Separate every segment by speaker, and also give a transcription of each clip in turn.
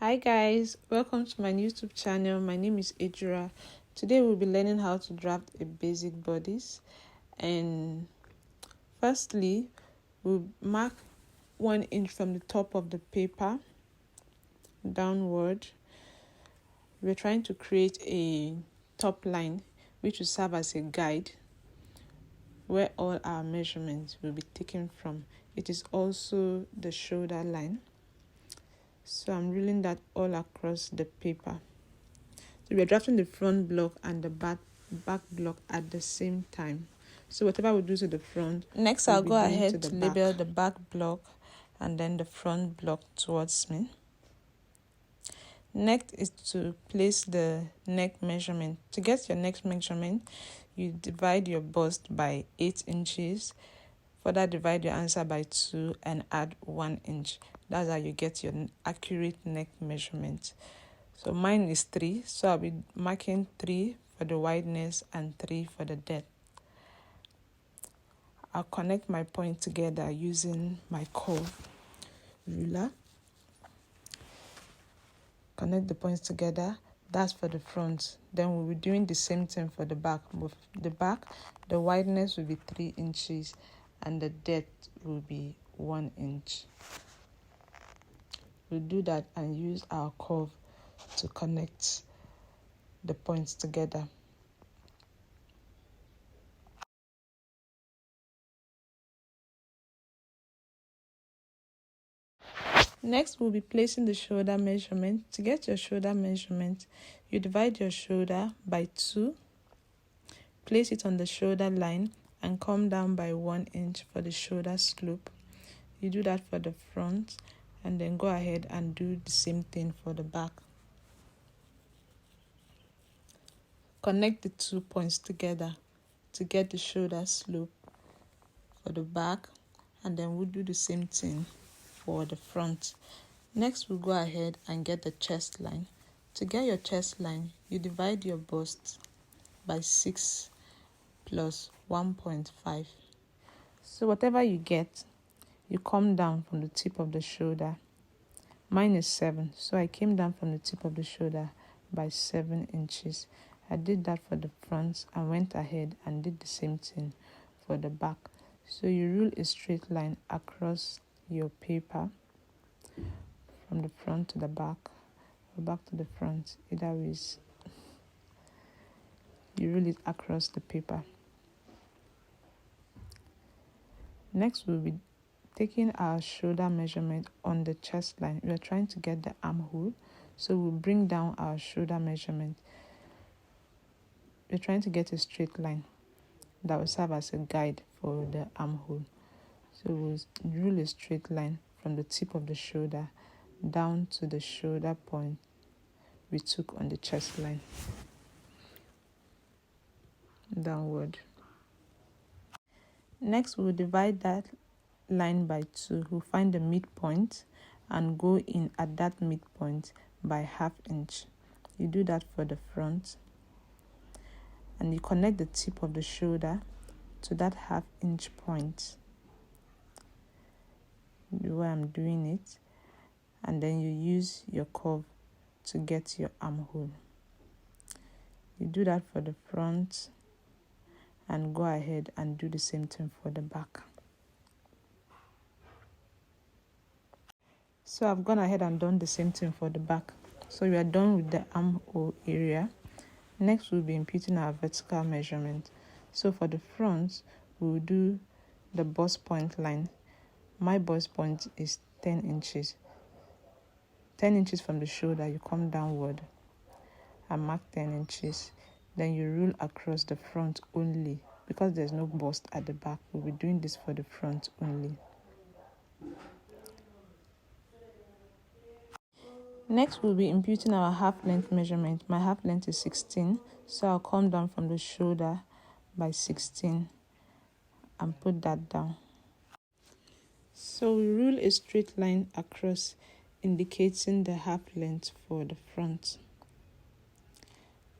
Speaker 1: Hi guys, welcome to my YouTube channel. My name is Ejura. Today we'll be learning how to draft a basic bodice. And firstly, we'll mark 1 inch from the top of the paper downward. We're trying to create a top line which will serve as a guide where all our measurements will be taken from. It is also the shoulder line. So I'm ruling that all across the paper. So we're drafting the front block and the back block at the same time. So whatever we do to the front, next I'll go ahead to label the back block and then the front block towards me. Next is to place the neck measurement. To get your neck measurement, you divide your bust by 8 inches. Further divide your answer by 2 and add 1 inch. That's how you get your accurate neck measurement. So mine is 3, so I'll be marking 3 for the wideness and 3 for the depth. I'll connect my point together using my curve ruler. Connect the points together. That's for the front. Then we'll be doing the same thing for the back. With the back, the wideness will be 3 inches and the depth will be 1 inch. We'll do that and use our curve to connect the points together. Next, we'll be placing the shoulder measurement. To get your shoulder measurement, you divide your shoulder by 2, place it on the shoulder line, and come down by 1 inch for the shoulder slope. You do that for the front, and then go ahead and do the same thing for the back. Connect the 2 points together to get the shoulder slope for the back, and then we'll do the same thing for the front. Next, we'll go ahead and get the chest line. To get your chest line, you divide your bust by 6 plus 1.5. So whatever you get, you come down from the tip of the shoulder. Mine is 7, so I came down from the tip of the shoulder by 7 inches. I did that for the front and went ahead and did the same thing for the back. So you rule a straight line across your paper from the front to the back, or back to the front, either ways. You rule it across the paper. Next, we'll be taking our shoulder measurement on the chest line. We are trying to get the armhole, so we'll bring down our shoulder measurement. We're trying to get a straight line that will serve as a guide for the armhole. So we'll rule a straight line from the tip of the shoulder down to the shoulder point we took on the chest line. Downward. Next, we'll divide that line by 2. We'll find the midpoint and go in at that midpoint by 1/2 inch. You do that for the front, and you connect the tip of the shoulder to that 1/2 inch point, the way I'm doing it, and then you use your curve to get your armhole. You do that for the front and go ahead and do the same thing for the back. So I've gone ahead and done the same thing for the back. So we are done with the armhole area. Next, we'll be imputing our vertical measurement. So for the front, we'll do the bust point line. My bust point is 10 inches. 10 inches from the shoulder, you come downward and mark 10 inches. Then you rule across the front only. Because there's no bust at the back, we'll be doing this for the front only. Next, we'll be imputing our half length measurement. My half length is 16, so I'll come down from the shoulder by 16 and put that down. So we rule a straight line across, indicating the half length for the front.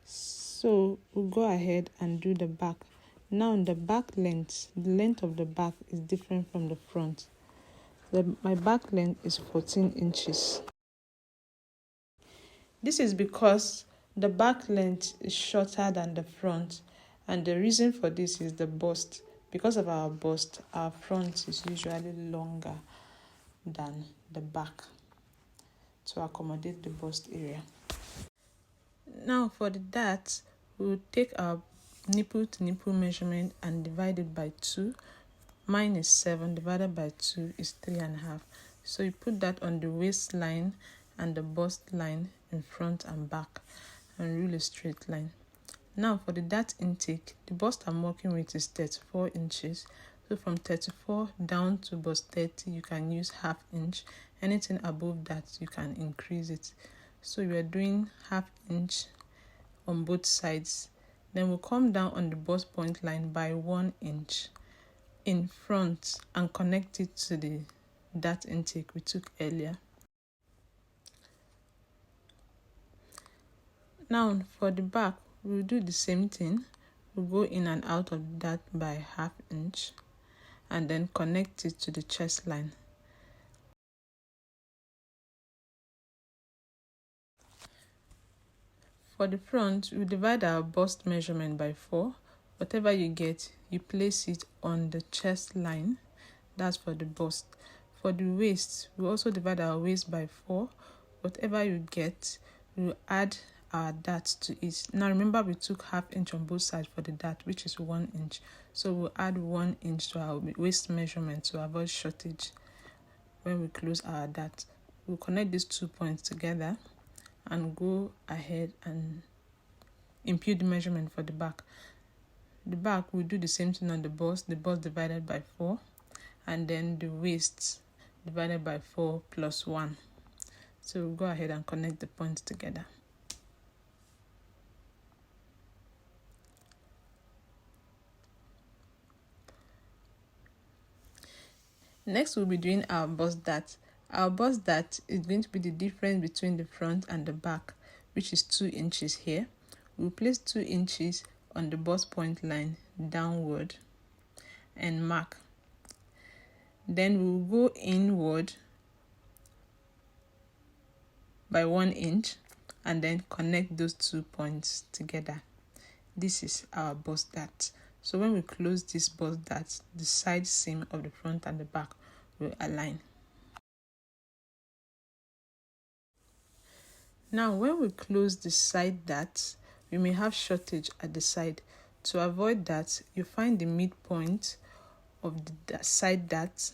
Speaker 1: So we'll go ahead and do the back. Now the back length, the length of the back is different from the front. My back length is 14 inches. This is because the back length is shorter than the front, and the reason for this is the bust. Because of our bust, our front is usually longer than the back to accommodate the bust area. Now for the dart, we'll take our nipple to nipple measurement and divide it by 2. Mine is 7 divided by 2 is 3.5. So you put that on the waistline and the bust line in front and back and rule a straight line. Now for the dart intake, the bust I'm working with is 34 inches. So from 34 down to bust 30, you can use ½ inch. Anything above that, you can increase it. So we are doing ½ inch on both sides. Then we'll come down on the bust point line by 1 inch in front and connect it to the dart intake we took earlier. Now for the back, we'll do the same thing. We'll go in and out of that by ½ inch and then connect it to the chest line. For the front, we divide our bust measurement by 4. Whatever you get, you place it on the chest line. That's for the bust. For the waist, we also divide our waist by 4. Whatever you get, we'll add our dart to it. Now remember, we took ½ inch on both sides for the dart, which is 1 inch. So we'll add 1 inch to our waist measurement to avoid shortage when we close our dart. We'll connect these 2 points together and go ahead and impute the measurement for the back. The back, we'll do the same thing on the bust divided by 4, and then the waist divided by 4 plus 1. So we'll go ahead and connect the points together. Next, we'll be doing our bust dart. Our bust dart is going to be the difference between the front and the back, which is 2 inches here. We'll place 2 inches on the bust point line downward and mark. Then we'll go inward by 1 inch and then connect those 2 points together. This is our bust dart. So when we close this bust dart, the side seam of the front and the back will align. Now when we close the side darts, we may have shortage at the side. To avoid that, you find the midpoint of the side dart,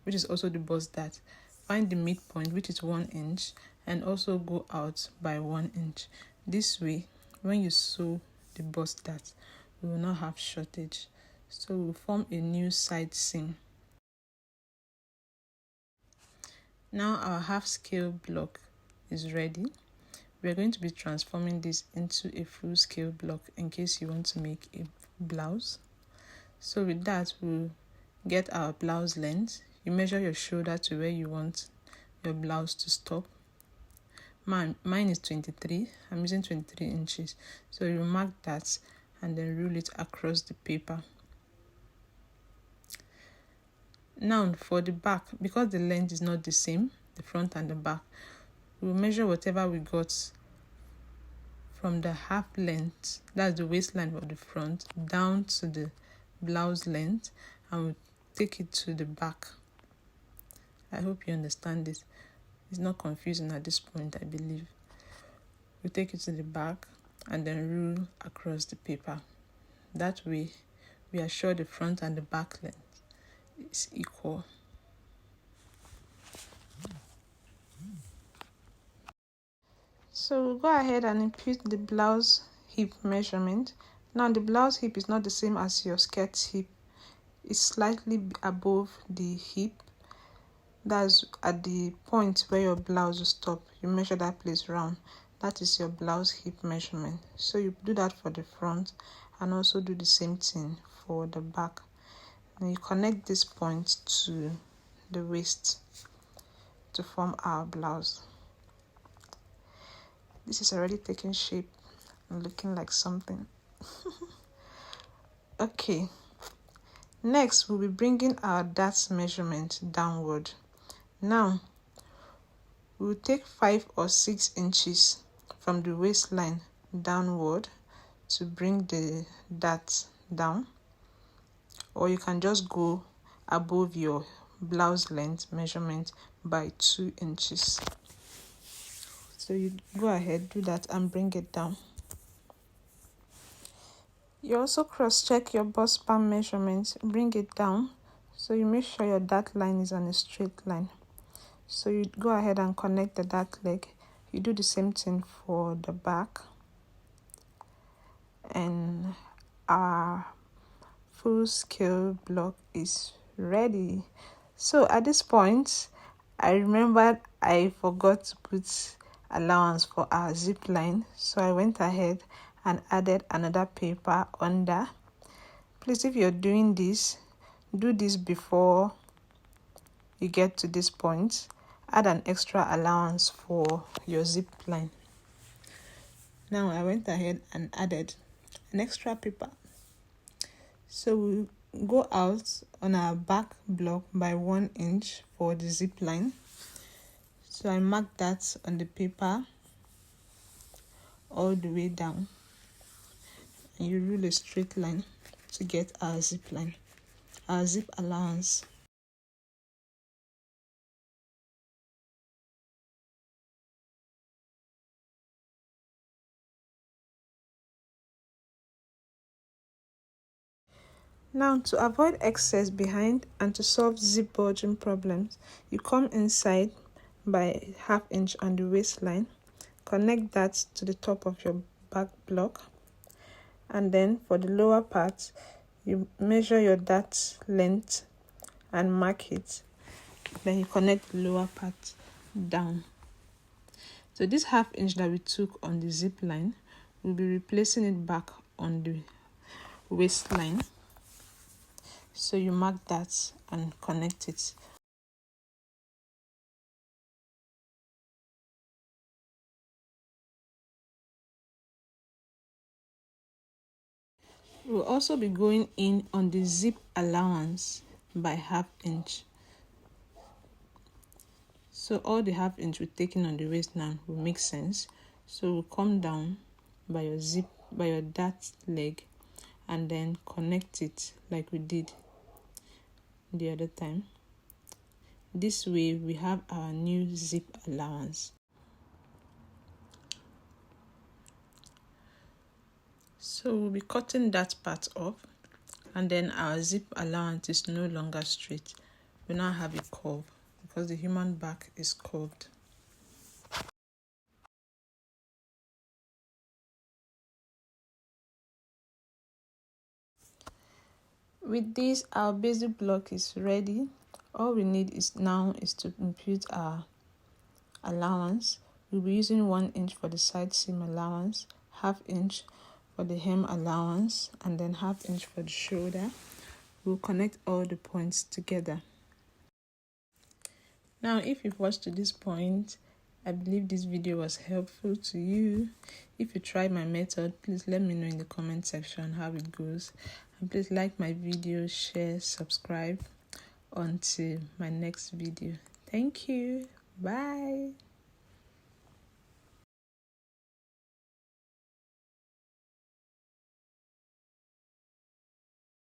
Speaker 1: which is also the bust dart. Find the midpoint, which is 1 inch, and also go out by 1 inch. This way, when you sew the bust dart, we will not have shortage. So we'll form a new side seam. Now our half scale block is ready. We are going to be transforming this into a full scale block in case you want to make a blouse. So with that, we'll get our blouse length. You measure your shoulder to where you want your blouse to stop. Mine is 23. I'm using 23 inches. So you mark that and then rule it across the paper. Now for the back, because the length is not the same, the front and the back, we'll measure whatever we got from the half length, that's the waistline of the front, down to the blouse length, and we'll take it to the back. I hope you understand this. It's not confusing at this point, I believe. We take it to the back and then rule across the paper. That way, we are sure the front and the back length is equal. So we'll go ahead and impute the blouse hip measurement. Now the blouse hip is not the same as your skirt hip. It's slightly above the hip. That's at the point where your blouse will stop. You measure that place round. That is your blouse hip measurement. So you do that for the front and also do the same thing for the back. And you connect this point to the waist to form our blouse. This is already taking shape and looking like something. Okay. Next, we'll be bringing our dart measurement downward. Now, we'll take 5 or 6 inches from the waistline downward to bring the dart down, or you can just go above your blouse length measurement by 2 inches. So you go ahead, do that and bring it down. You also cross-check your bust span measurement, bring it down, so you make sure your dart line is on a straight line. So you go ahead and connect the dart leg. You do the same thing for the back, and our full scale block is ready. So at this point, I remembered I forgot to put allowance for our zip line, so I went ahead and added another paper under. Please, if you're doing this, do this before you get to this point. Add an extra allowance for your zip line. Now I went ahead and added an extra paper. So we go out on our back block by 1 inch for the zip line. So I marked that on the paper all the way down, and you rule a straight line to get our zip line, our zip allowance. Now, to avoid excess behind and to solve zip bulging problems, you come inside by 1/2 inch on the waistline, connect that to the top of your back block, and then for the lower part, you measure your dart length and mark it. Then you connect the lower part down. So this 1/2 inch that we took on the zip line, we'll be replacing it back on the waistline. So you mark that and connect it. We'll also be going in on the zip allowance by 1/2 inch. So all the 1/2 inch we're taking on the waist now will make sense. So we'll come down by your dart leg and then connect it like we did the other time. This way we have our new zip allowance. So we'll be cutting that part off, and then our zip allowance is no longer straight. We now have a curve because the human back is curved. With this, our basic block is ready. All we need is to impute our allowance. We'll be using 1 inch for the side seam allowance, 1/2 inch for the hem allowance, and then 1/2 inch for the shoulder. We'll connect all the points together. Now, if you've watched to this point, I believe this video was helpful to you. If you try my method, please let me know in the comment section how it goes. And please like my video, share, subscribe. Until my next video. Thank you. Bye.